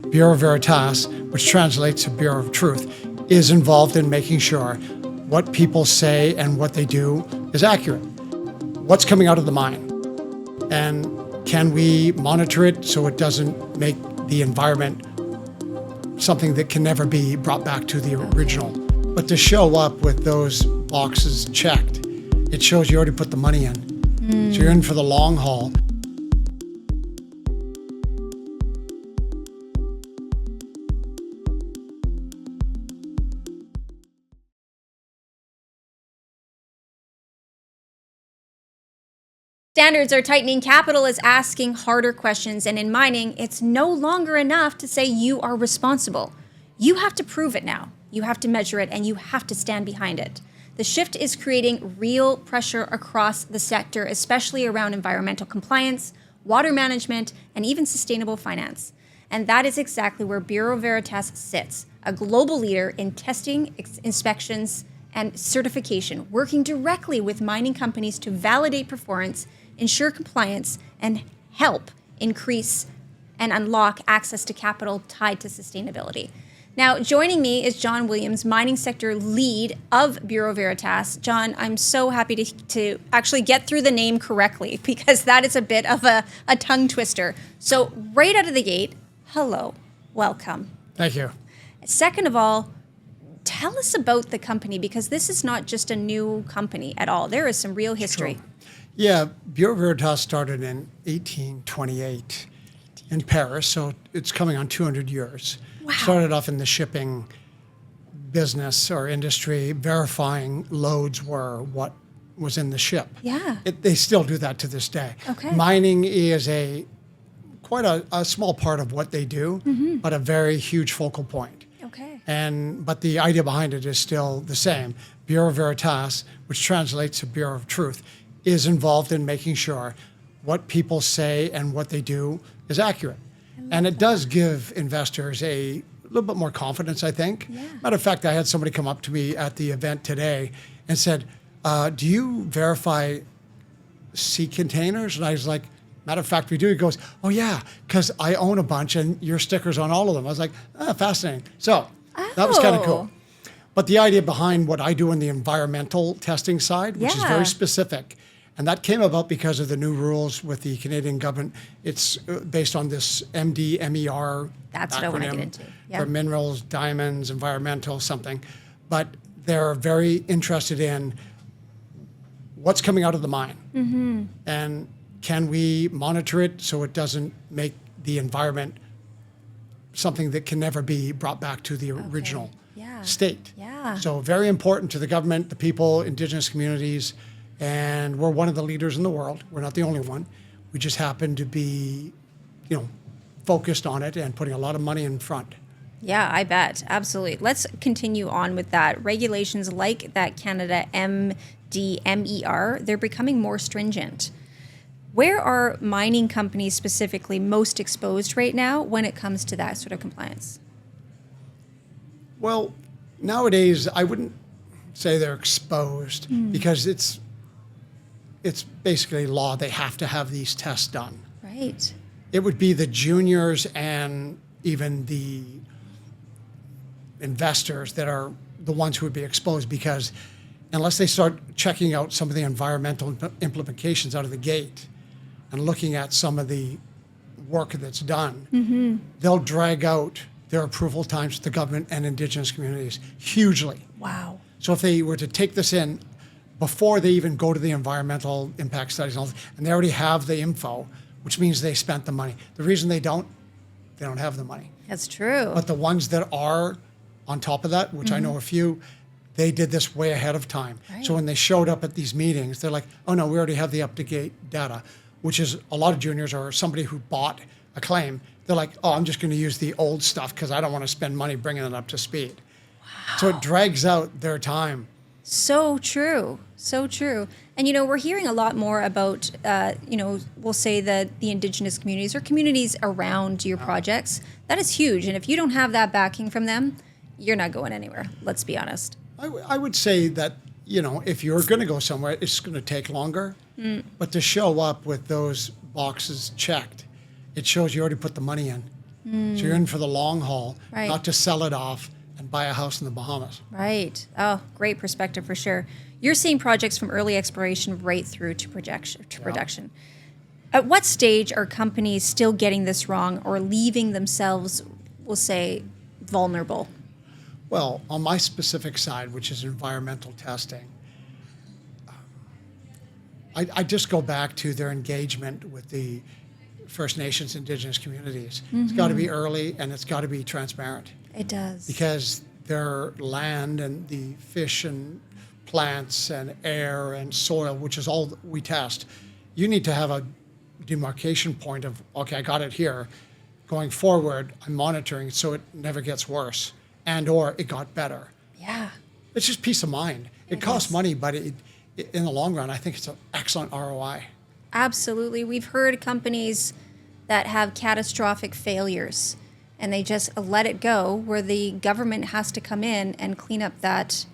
Bureau Veritas, which translates to Bureau of Truth, is involved in making sure what people say and what they do is accurate. What's coming out of the mine? And can we monitor it so it doesn't make the environment something that can never be brought back to the original? But to show up with those boxes checked, it shows you already put the money in. So you're in for the long haul. Standards are tightening, capital is asking harder questions, and in mining, it's no longer enough to say you are responsible. You have to prove it now. You have to measure it, and you have to stand behind it. The shift is creating real pressure across the sector, especially around environmental compliance, water management, and even sustainable finance. And that is exactly where Bureau Veritas sits, a global leader in testing, inspections, and certification, working directly with mining companies to validate performance, ensure compliance, and help increase and unlock access to capital tied to sustainability. Now, joining me is John Williams, mining sector lead of Bureau Veritas. John, I'm so happy to actually get through the name correctly, because that is a bit of a tongue twister. So right out of the gate, hello, welcome. Thank you. Second of all, tell us about the company, because this is not just a new company at all. There is some real history. True. Yeah, Bureau Veritas started in 1828 in Paris, so it's coming on 200 years. Wow. Started off in the shipping business or industry, verifying loads were what was in the ship. Yeah. They still do that to this day. Okay. Mining is quite a small part of what they do, but a very huge focal point. Okay. But the idea behind it is still the same. Bureau Veritas, which translates to Bureau of Truth, is involved in making sure what people say and what they do is accurate. And it does give investors a little bit more confidence, I think. Yeah. Matter of fact, I had somebody come up to me at the event today and said, do you verify sea containers? And I was like, matter of fact, we do. He goes, oh yeah, because I own a bunch and your sticker's on all of them. I was like, fascinating. So that was kind of cool. But the idea behind what I do in the environmental testing side, which is very specific, and that came about because of the new rules with the Canadian government. It's based on this MDMER That's what I want to get into. For minerals, diamonds, environmental, something. But they're very interested in what's coming out of the mine. And can we monitor it so it doesn't make the environment something that can never be brought back to the original state. Yeah. So very important to the government, the people, Indigenous communities, and we're one of the leaders in the world. We're not the only one. We just happen to be, focused on it and putting a lot of money in front. Yeah, I bet. Absolutely. Let's continue on with that. Regulations like that Canada MDMER, they're becoming more stringent. Where are mining companies specifically most exposed right now when it comes to that sort of compliance? Well, nowadays, I wouldn't say they're exposed because it's basically law. They have to have these tests done. Right. It would be the juniors and even the investors that are the ones who would be exposed, because unless they start checking out some of the environmental implications out of the gate and looking at some of the work that's done, they'll drag out their approval times to the government and Indigenous communities hugely. Wow. So if they were to take this in before they even go to the environmental impact studies and they already have the info, which means they spent the money. The reason they don't have the money. That's true. But the ones that are on top of that, which I know a few, they did this way ahead of time. Right. So when they showed up at these meetings, they're like, oh no, we already have the up-to-date data, which is a lot of juniors or somebody who bought a claim. They're like, oh, I'm just going to use the old stuff because I don't want to spend money bringing it up to speed. Wow. So it drags out their time. So true. So true. And, we're hearing a lot more about, we'll say that the Indigenous communities or communities around your projects. That is huge. And if you don't have that backing from them, you're not going anywhere. Let's be honest. I would say that, if you're going to go somewhere, it's going to take longer. But to show up with those boxes checked, it shows you already put the money in. So you're in for the long haul, Right. not to sell it off and buy a house in the Bahamas. Right. Oh, great perspective for sure. You're seeing projects from early exploration right through to production. At what stage are companies still getting this wrong or leaving themselves, we'll say, vulnerable? Well, on my specific side, which is environmental testing, I just go back to their engagement with the First Nations, Indigenous communities. It's got to be early and it's got to be transparent. It does. Because their land and the fish and plants and air and soil, which is all that we test, you need to have a demarcation point of, okay, I got it here. Going forward, I'm monitoring it so it never gets worse and or it got better. Yeah. It's just peace of mind. It costs money, but in the long run, I think it's an excellent ROI. Absolutely. We've heard companies that have catastrophic failures and they just let it go, where the government has to come in and clean up that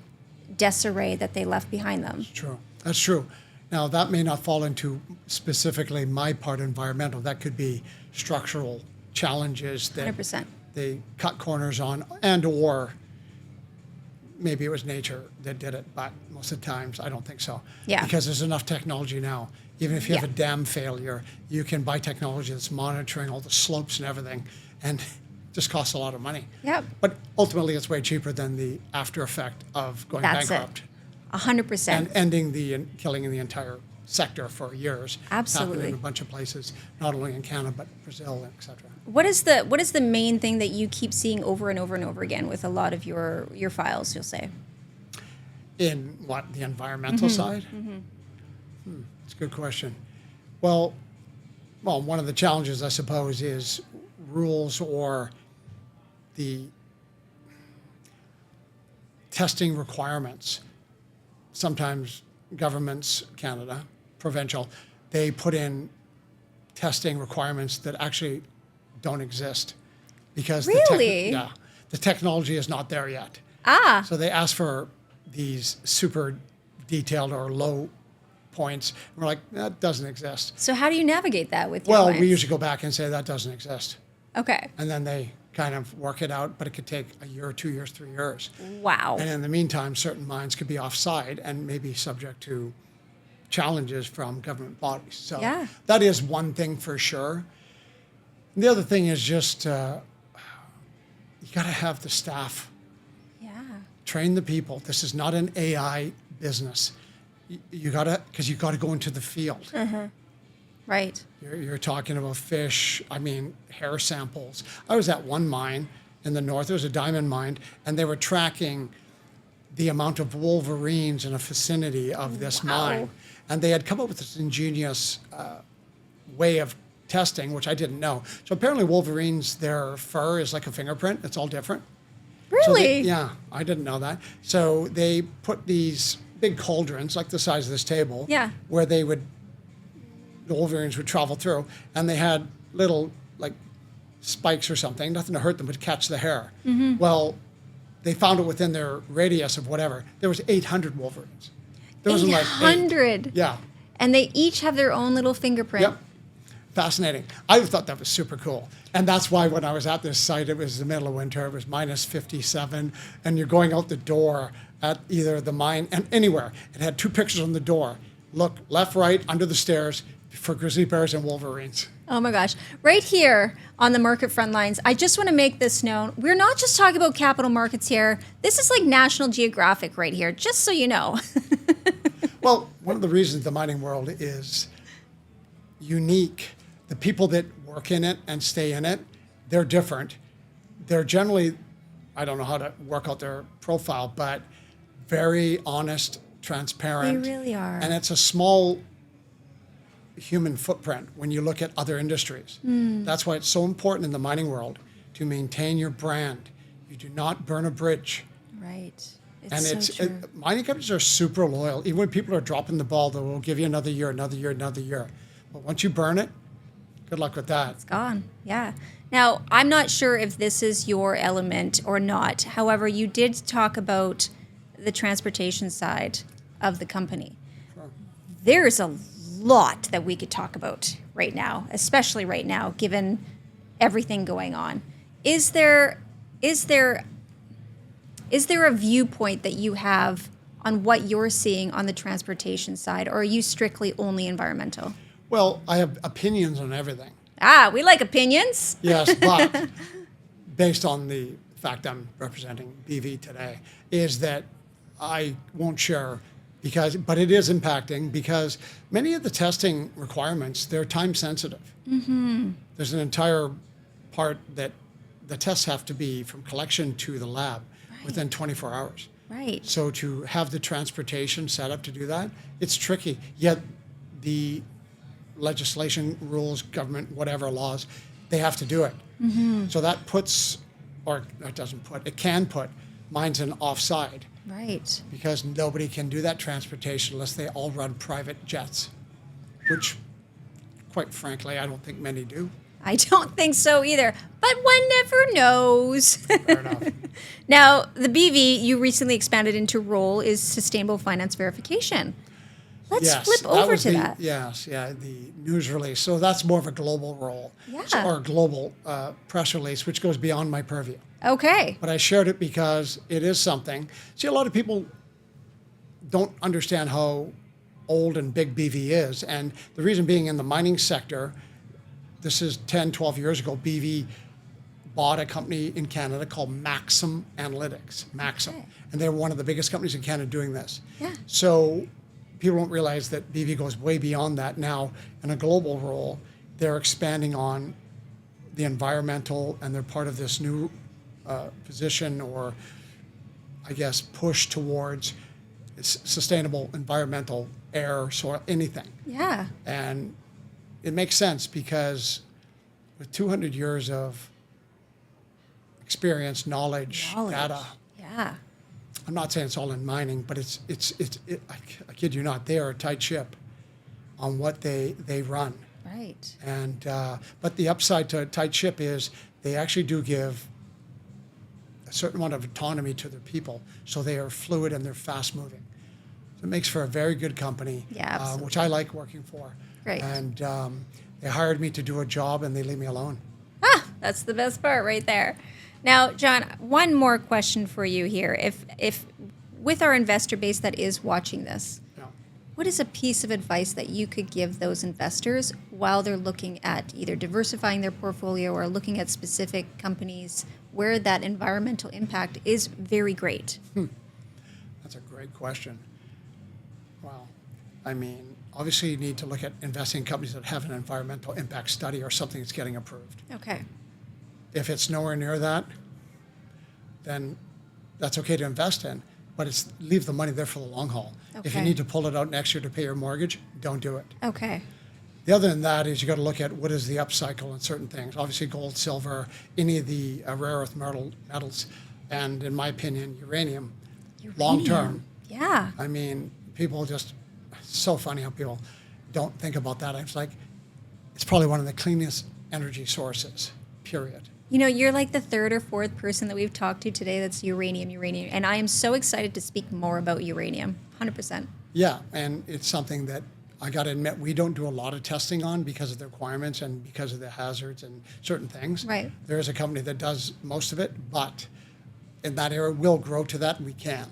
disarray that they left behind them. True. That's true. Now, that may not fall into specifically my part environmental. That could be structural challenges that 100%. they cut corners on, and or maybe it was nature that did it, but most of the times I don't think so. Yeah. Because there's enough technology now. Even if you have Yeah. a dam failure, you can buy technology that's monitoring all the slopes and everything, and it just costs a lot of money. Yep. But ultimately, it's way cheaper than the after effect of going That's bankrupt. it. 100%. And ending killing the entire sector for years. It's Absolutely. happened in a bunch of places, not only in Canada but Brazil, etc. What is the main thing that you keep seeing over and over and over again with a lot of your files, you'll say? In what, the environmental side? It's a good question. Well, one of the challenges, I suppose, is rules or the testing requirements. Sometimes governments, Canada, provincial, they put in testing requirements that actually don't exist because Really? the technology is not there yet. Ah, So they ask for these super detailed or low points. And we're like, that doesn't exist. so how do you navigate that with your Well, clients? we usually go back and say that doesn't exist. Okay. And then they kind of work it out, but it could take a year, 2 years, 3 years. Wow. And in the meantime, certain mines could be offside and maybe subject to challenges from government bodies. So Yeah. that is one thing for sure. And the other thing is just you got to have the staff, Yeah. train the people. This is not an AI business. You got to, because you got to go into the field. Right. You're talking about fish, hair samples. I was at one mine in the north, there was a diamond mine, and they were tracking the amount of wolverines in a vicinity of this mine. And they had come up with this ingenious way of testing, which I didn't know. So apparently wolverines, their fur is like a fingerprint. It's all different. So Really? yeah, I didn't know that. So they put these big cauldrons, like the size of this table, Yeah. where the wolverines would travel through, and they had little like spikes or something, nothing to hurt them, but to catch the hair. Well, they found it within their radius of whatever. There was 800 wolverines. There wasn't like 800. Yeah. And they each have their own little fingerprint. Yep. Fascinating. I thought that was super cool. And that's why when I was at this site, it was the middle of winter, it was minus 57, and you're going out the door at either the mine and anywhere. It had two pictures on the door. Look left, right, under the stairs for grizzly bears and wolverines. Oh my gosh. Right here on the Market Frontlines, I just want to make this known. We're not just talking about capital markets here. This is like National Geographic right here, just so you know. Well, one of the reasons the mining world is unique, the people that work in it and stay in it, they're different. They're generally, I don't know how to work out their profile, but very honest, transparent. They really are. And it's a small human footprint when you look at other industries. That's why it's so important in the mining world to maintain your brand. You do not burn a bridge. Right. And so true. mining companies are super loyal. Even when people are dropping the ball, they will give you another year, another year, another year. But once you burn it, good luck with that. It's gone. Yeah. Now, I'm not sure if this is your element or not. However, you did talk about the transportation side of the company. Sure. There's a lot that we could talk about right now, especially right now, given everything going on. Is there a viewpoint that you have on what you're seeing on the transportation side, or are you strictly only environmental? Well, I have opinions on everything. Ah, we like opinions. Yes, but based on the fact I'm representing BV today, is that I won't share but it is impacting because many of the testing requirements, they're time sensitive. Mm-hmm. There's an entire part that the tests have to be from collection to the lab within 24 hours. Right. So to have the transportation set up to do that, it's tricky. Yet the legislation, rules, government, whatever laws, they have to do it. Mm-hmm. So that it can put mines in offside. Right. Because nobody can do that transportation unless they all run private jets, which, quite frankly, I don't think many do. I don't think so either, but one never knows. Fair enough. Now, the BV you recently expanded into role is sustainable finance verification. Let's flip over to that. Yes, the news release. So that's more of a global role, or a global press release, which goes beyond my purview. Okay. But I shared it because it is something. See, a lot of people don't understand how old and big BV is. And the reason being in the mining sector, this is 10, 12 years ago, BV bought a company in Canada called Maxim Analytics, Maxim. Okay. And they're one of the biggest companies in Canada doing this. Yeah. So people don't realize that BV goes way beyond that. Now, in a global role, they're expanding on the environmental, and they're part of this new position, or I guess push towards sustainable environmental air, soil, anything. Yeah. And it makes sense because with 200 years of experience, knowledge, data. Yeah. I'm not saying it's all in mining, but I kid you not, they are a tight ship on what they run. Right. And but the upside to a tight ship is they actually do give a certain amount of autonomy to their people, so they are fluid and they're fast moving. So it makes for a very good company, which I like working for. Great. And they hired me to do a job, and they leave me alone. Ah, that's the best part right there. Now, John, one more question for you here. If with our investor base that is watching this, what is a piece of advice that you could give those investors while they're looking at either diversifying their portfolio or looking at specific companies where that environmental impact is very great? That's a great question. Wow. I mean, obviously you need to look at investing in companies that have an environmental impact study or something that's getting approved. Okay. If it's nowhere near that, then that's okay to invest in, but leave the money there for the long haul. Okay. If you need to pull it out next year to pay your mortgage, don't do it. Okay. The other than that is you got to look at what is the upcycle in certain things. Obviously gold, silver, any of the rare earth metals, and in my opinion, uranium. Long term. Yeah. I mean, people it's so funny how people don't think about that. It's like, it's probably one of the cleanest energy sources, period. You know, you're like the third or fourth person that we've talked to today that's uranium. And I am so excited to speak more about uranium, 100%. Yeah, and it's something that I got to admit we don't do a lot of testing on because of the requirements and because of the hazards and certain things. Right. There is a company that does most of it, but in that area, we'll grow to that, and we can.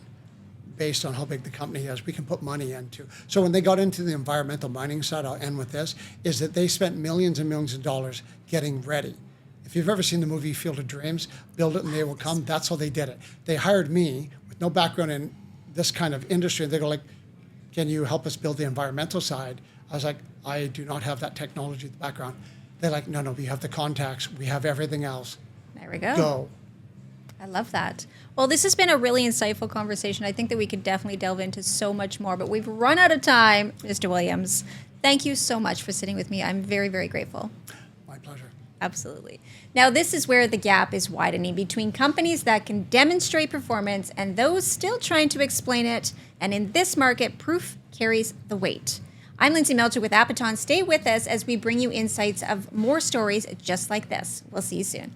Based on how big the company is, we can put money into. So when they got into the environmental mining side, I'll end with this, is that they spent millions and millions of dollars getting ready. If you've ever seen the movie Field of Dreams, Build It and They Will Come, that's how they did it. They hired me with no background in this kind of industry. They go like, can you help us build the environmental side? I was like, I do not have that technology background. They're like, no, we have the contacts. We have everything else. There we go. Go. I love that. Well, this has been a really insightful conversation. I think that we could definitely delve into so much more, but we've run out of time, Mr. Williams. Thank you so much for sitting with me. I'm very, very grateful. My pleasure. Absolutely. Now, this is where the gap is widening between companies that can demonstrate performance and those still trying to explain it. And in this market, proof carries the weight. I'm Lyndsay Malchuk with Appeton. Stay with us as we bring you insights of more stories just like this. We'll see you soon.